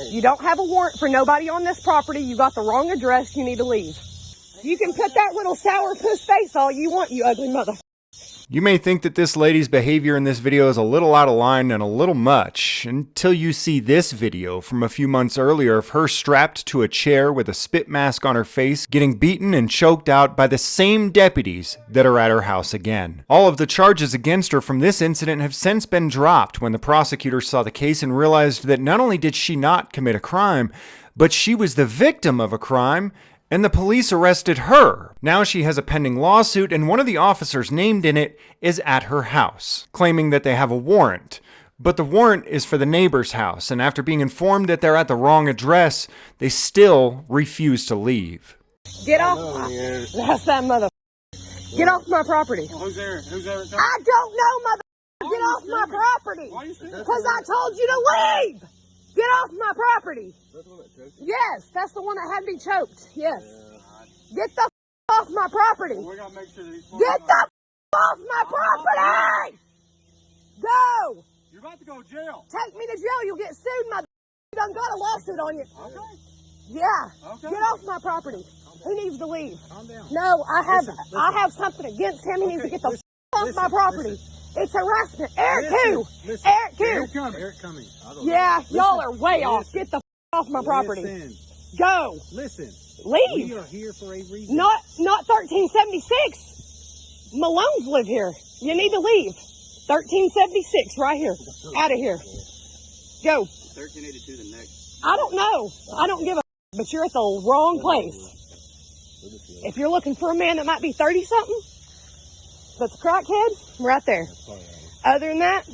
You don't have a warrant for nobody on this property. You got the wrong address. You need to leave. You can put that little sourpuss face all you want, you ugly mother. You may think that this lady's behavior in this video is a little out of line and a little much until you see this video from a few months earlier of her strapped to a chair with a spit mask on her face, getting beaten and choked out by the same deputies that are at her house again. All of the charges against her from this incident have since been dropped when the prosecutors saw the case and realized that not only did she not commit a crime, but she was the victim of a crime, and the police arrested her. Now she has a pending lawsuit, and one of the officers named in it is at her house, claiming that they have a warrant. But the warrant is for the neighbor's house, and after being informed that they're at the wrong address, they still refuse to leave. Get off that's that mother. Get off my property. Who's there? Who's there? I don't know, mother. Get off my property. Because I told you to leave. Get off my property. Yes, that's the one that had me choked. Yes. Get the off my property. We gotta make sure that he's Get the off my property. Go. You're about to go to jail. Take me to jail. You'll get sued, mother. You done got a lawsuit on you. Okay. Yeah. Okay. Get off my property. He needs to leave. Calm down. No, I have something against him. He needs to get the off my property. It's harassment. Eric too. Eric too. Eric coming. Yeah, y'all are way off. Get the off my property. Go. Listen. Leave. We are here for a reason. Not 1376. Malones live here. You need to leave. 1376 right here. Out of here. Go. 1382 the next. I don't know. I don't give a but you're at the wrong place. If you're looking for a man that might be 30-something, that's a crackhead, right there. Other than that,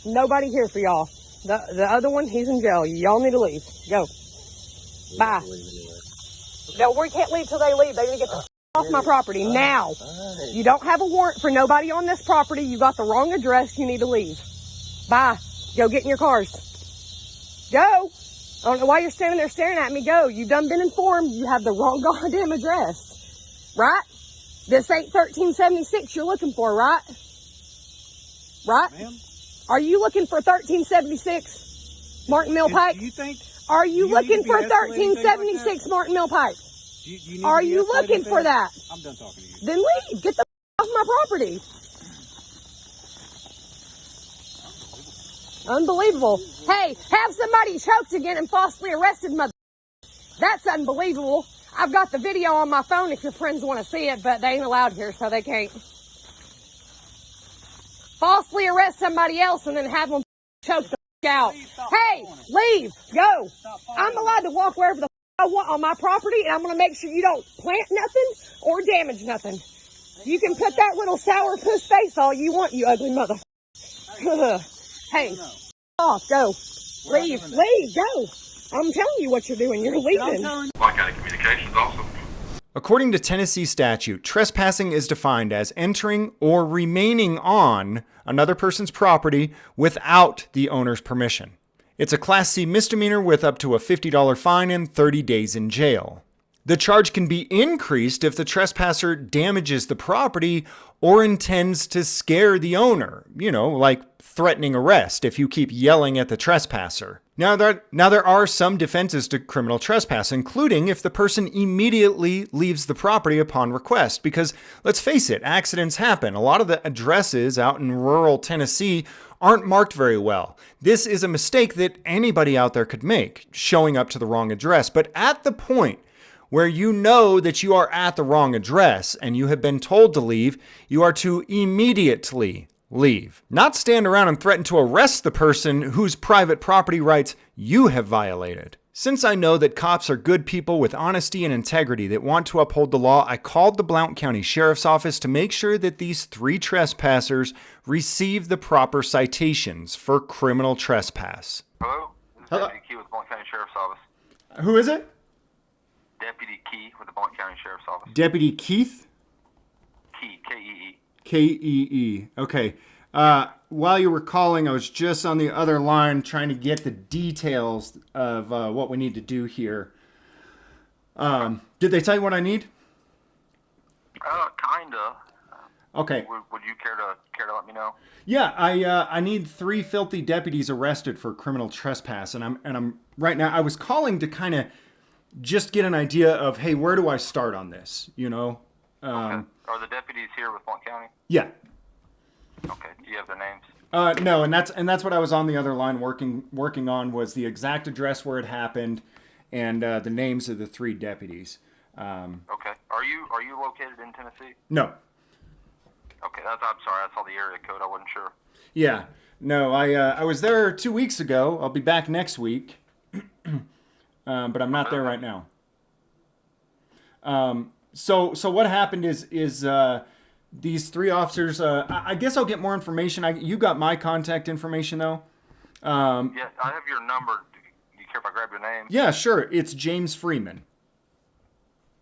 nobody here for y'all. The other one, he's in jail. Y'all need to leave. Go. Bye. No, we can't leave till they leave. They need to get the off my property now. You don't have a warrant for nobody on this property. You got the wrong address. You need to leave. Bye. Go get in your cars. Go. I don't know why you're standing there staring at me. Go. You've done been informed. You have the wrong goddamn address. Right? This ain't 1376 you're looking for, right? Right? Ma'am? Are you looking for 1376 Martin Mill Pike? Do you think? Are you looking for escalating things like 1376 Martin Mill Pike? You Are you looking for that? I'm done talking to you. Then leave. Get the off my property. Unbelievable. Hey, have somebody choked again and falsely arrested, mother. That's unbelievable. I've got the video on my phone if your friends want to see it, but they ain't allowed here, so they can't. Falsely arrest somebody else and then have them choke the out. Hey, leave. Go. I'm allowed to walk wherever the I want on my property, and I'm going to make sure you don't plant nothing or damage nothing. You can put that little sourpuss face all you want, you ugly mother. Hey, off. Go. Leave. Leave. Go. I'm telling you what you're doing. You're leaving. Black County Communications also. According to Tennessee statute, trespassing is defined as entering or remaining on another person's property without the owner's permission. It's a Class C misdemeanor with up to a $50 fine and 30 days in jail. The charge can be increased if the trespasser damages the property or intends to scare the owner, like threatening arrest if you keep yelling at the trespasser. Now there are some defenses to criminal trespass, including if the person immediately leaves the property upon request, because let's face it, accidents happen. A lot of the addresses out in rural Tennessee aren't marked very well. This is a mistake that anybody out there could make, showing up to the wrong address. But at the point where you know that you are at the wrong address and you have been told to leave, you are to immediately leave. Not stand around and threaten to arrest the person whose private property rights you have violated. Since I know that cops are good people with honesty and integrity that want to uphold the law, I called the Blount County Sheriff's Office to make sure that these 3 trespassers receive the proper citations for criminal trespass. Hello? This is Hello. Deputy Key with the Blount County Sheriff's Office. Who is it? Deputy Key with the Blount County Sheriff's Office. Deputy Keith? Key, K-E-E. K-E-E. Okay. While you were calling, I was just on the other line trying to get the details of what we need to do here. Did they tell you what I need? Kinda. Okay. Would you care to let me know? Yeah, I need 3 filthy deputies arrested for criminal trespass, and I'm right now. I was calling to kind of just get an idea of, hey, where do I start on this? You know. Okay. Are the deputies here with Blount County? Yeah. Okay. Do you have their names? No, and that's what I was on the other line working on, was the exact address where it happened, and the names of the 3 deputies. Okay. Are you located in Tennessee? No. Okay. I'm sorry. I saw the area code. I wasn't sure. Yeah. No, I was there 2 weeks ago. I'll be back next week, but I'm not there right now. So what happened is these 3 officers. I guess I'll get more information. You got my contact information though. Yeah, I have your number. Do you care if I grab your name? Yeah, sure. It's James Freeman.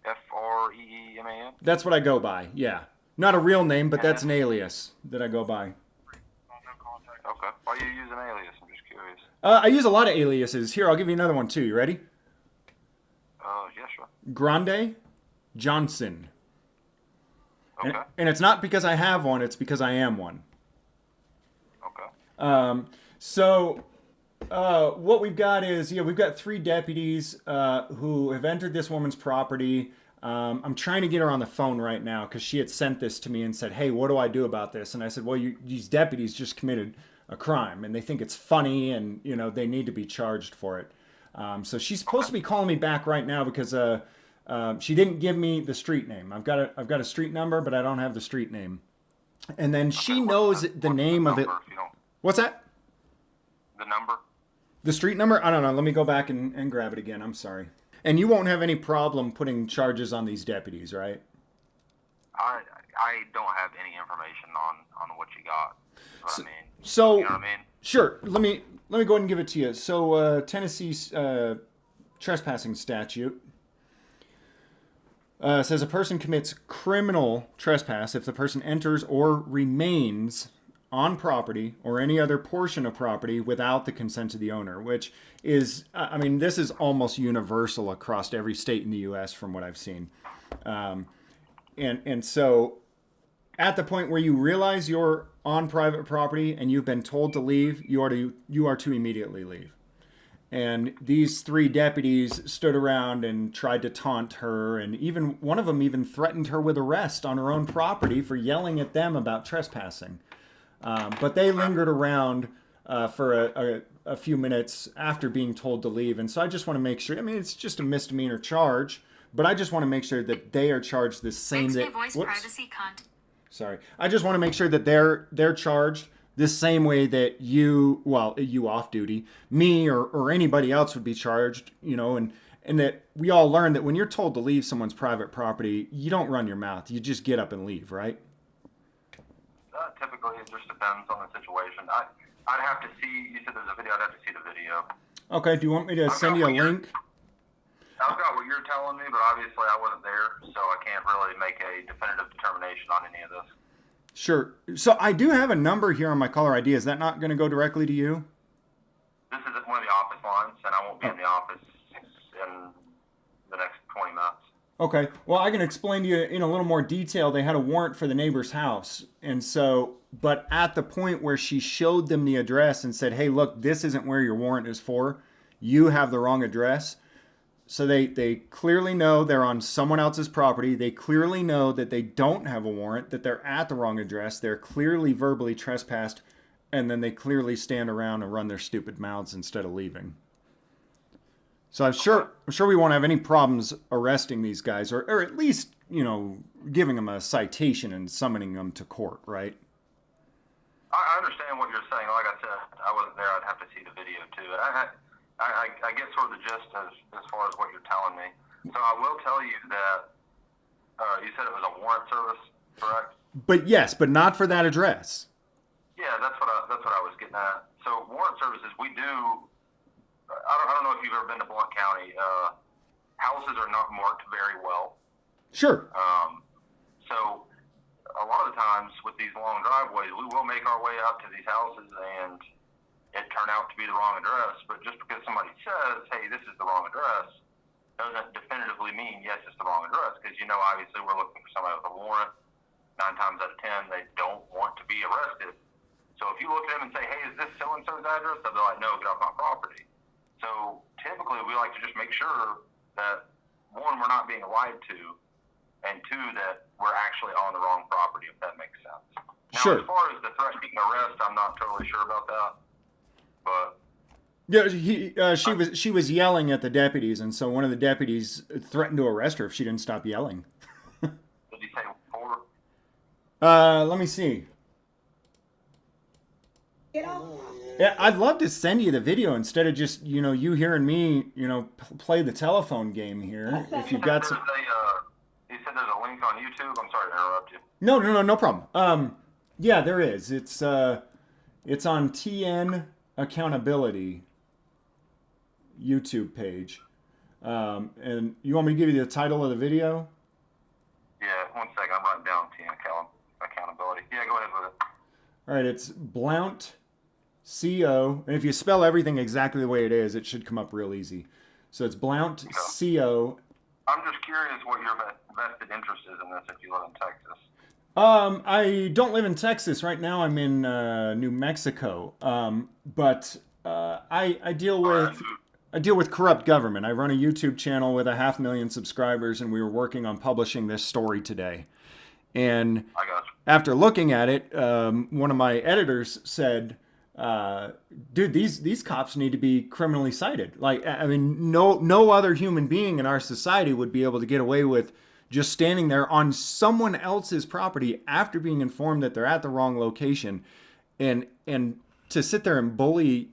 Freeman? That's what I go by. Yeah, not a real name, but that's an alias that I go by. Okay. Why do you use an alias? I'm just curious. I use a lot of aliases. Here, I'll give you another one too. You ready? Yeah, sure. Grande Johnson. Okay. And it's not because I have one, it's because I am one. Okay. So what we've got is, we've got 3 deputies who have entered this woman's property. I'm trying to get her on the phone right now because she had sent this to me and said, hey, what do I do about this? And I said, well, these deputies just committed a crime and they think it's funny and, they need to be charged for it. So she's supposed to be calling me back right now because she didn't give me the street name. I've got a street number, but I don't have the street name. And then she knows the name of it. What's that? The number? The street number? I don't know. Let me go back and grab it again. I'm sorry. And you won't have any problem putting charges on these deputies, right? I don't have any information on what you got. So, I mean, so you know what I mean? Sure. Let me go ahead and give it to you. So Tennessee's trespassing statute says a person commits criminal trespass if the person enters or remains on property or any other portion of property without the consent of the owner, which is, this is almost universal across every state in the U.S. from what I've seen. And so at the point where you realize you're on private property and you've been told to leave, you are to immediately leave. And these 3 deputies stood around and tried to taunt her, and even one of them even threatened her with arrest on her own property for yelling at them about trespassing. But they lingered around for a few minutes after being told to leave. And so I just want to make sure, it's just a misdemeanor charge, but I just want to make sure that they are charged the same. Sorry. I just want to make sure that they're charged the same way that you off duty, me or anybody else would be charged, and that we all learn that when you're told to leave someone's private property, you don't run your mouth. You just get up and leave, right? Typically, it just depends on the situation. I'd have to see, you said there's a video, I'd have to see the video. Okay, do you want me to send you a link? I've got what you're telling me, but obviously I wasn't there, so I can't really make a definitive determination on any of this. Sure. So I do have a number here on my caller ID. Is that not going to go directly to you? This is one of the office lines, and I won't be in the office in the next 20 minutes. Okay. Well, I can explain to you in a little more detail. They had a warrant for the neighbor's house. And so, but at the point where she showed them the address and said, hey, look, this isn't where your warrant is for. You have the wrong address. So they clearly know they're on someone else's property. They clearly know that they don't have a warrant, that they're at the wrong address. They're clearly verbally trespassed. And then they clearly stand around and run their stupid mouths instead of leaving. So I'm sure we won't have any problems arresting these guys, or at least, giving them a citation and summoning them to court, right? I understand what you're saying. Like I said, I wasn't there. I'd have to see the video too. I get sort of the gist as far as what you're telling me. So I will tell you that you said it was a warrant service, correct? But not for that address. Yeah, that's what I was getting at. So warrant services, we do. I don't know if you've ever been to Blount County. Houses are not marked very well. Sure. So a lot of the times with these long driveways, we will make our way up to these houses and it turn out to be the wrong address. But just because somebody says, hey, this is the wrong address, doesn't definitively mean, yes, it's the wrong address. Because, obviously we're looking for somebody with a warrant. 9 times out of 10, they don't want to be arrested. So if you look at them and say, hey, is this so-and-so's address? They'll be like, no, get off my property. So typically we like to just make sure that, one, we're not being lied to, and two, that we're actually on the wrong property, if that makes sense. Now, Sure. as far as the threatening arrest, I'm not totally sure about that. But Yeah, she was yelling at the deputies, and so one of the deputies threatened to arrest her if she didn't stop yelling. did you say 4? Let me see. Yeah, I'd love to send you the video instead of just, you hearing me, play the telephone game here. If you've got some. You said there's a link on YouTube. I'm sorry to interrupt you. No problem. Yeah, there is. It's on TN Accountability YouTube page. And you want me to give you the title of the video? Yeah, one second. I'm writing down TN Accountability. Yeah, go ahead with it. All right, it's Blount CO, and if you spell everything exactly the way it is, it should come up real easy. So it's Blount CO. I'm just curious what your vested interest is in this if you live in Texas. I don't live in Texas right now. I'm in New Mexico. But I deal with corrupt government. I run a YouTube channel with 500,000 subscribers, and we were working on publishing this story today. And I got you. after looking at it, one of my editors said, dude, these cops need to be criminally cited. Like, I mean, no other human being in our society would be able to get away with just standing there on someone else's property after being informed that they're at the wrong location, and to sit there and bully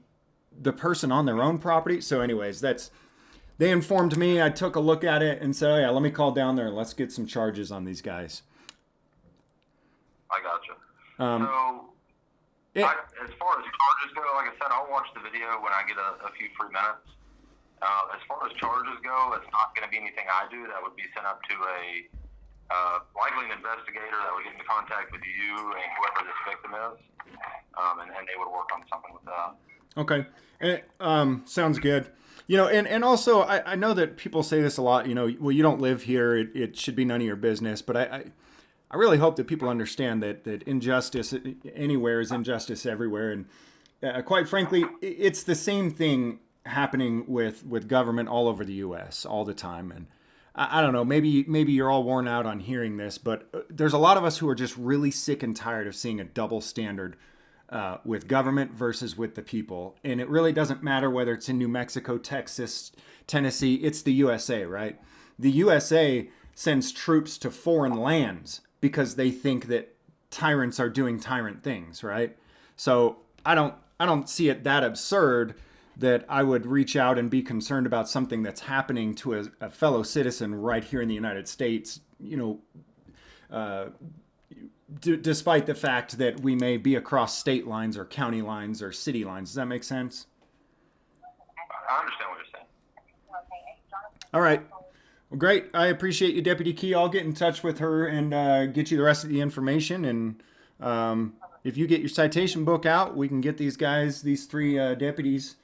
the person on their own property. So anyways, they informed me. I took a look at it and said, oh yeah, let me call down there and let's get some charges on these guys. I got you. As far as charges go, like I said, I'll watch the video when I get a few free minutes. As far as charges go, it's not going to be anything I do. That would be sent up to likely an investigator that would get into contact with you and whoever this victim is, and they would work on something with that. Okay. Sounds good. And also, I know that people say this a lot, well, you don't live here. It should be none of your business. But I really hope that people understand that injustice anywhere is injustice everywhere. And quite frankly, it's the same thing happening with government all over the U.S. all the time. And I don't know, maybe you're all worn out on hearing this, but there's a lot of us who are just really sick and tired of seeing a double standard with government versus with the people. And it really doesn't matter whether it's in New Mexico, Texas, Tennessee, it's the USA, right? The USA sends troops to foreign lands because they think that tyrants are doing tyrant things, right? So I don't see it that absurd that I would reach out and be concerned about something that's happening to a fellow citizen right here in the United States, despite the fact that we may be across state lines or county lines or city lines. Does that make sense? I understand what you're saying. All right. Well, great. I appreciate you, Deputy Key. I'll get in touch with her and get you the rest of the information. And if you get your citation book out, we can get these three deputies,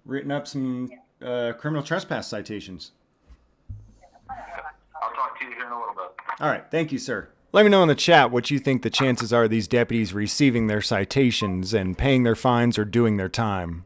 written up some criminal trespass citations. I'll talk to you here in a little bit. All right. Thank you, sir. Let me know in the chat what you think the chances are of these deputies receiving their citations and paying their fines or doing their time.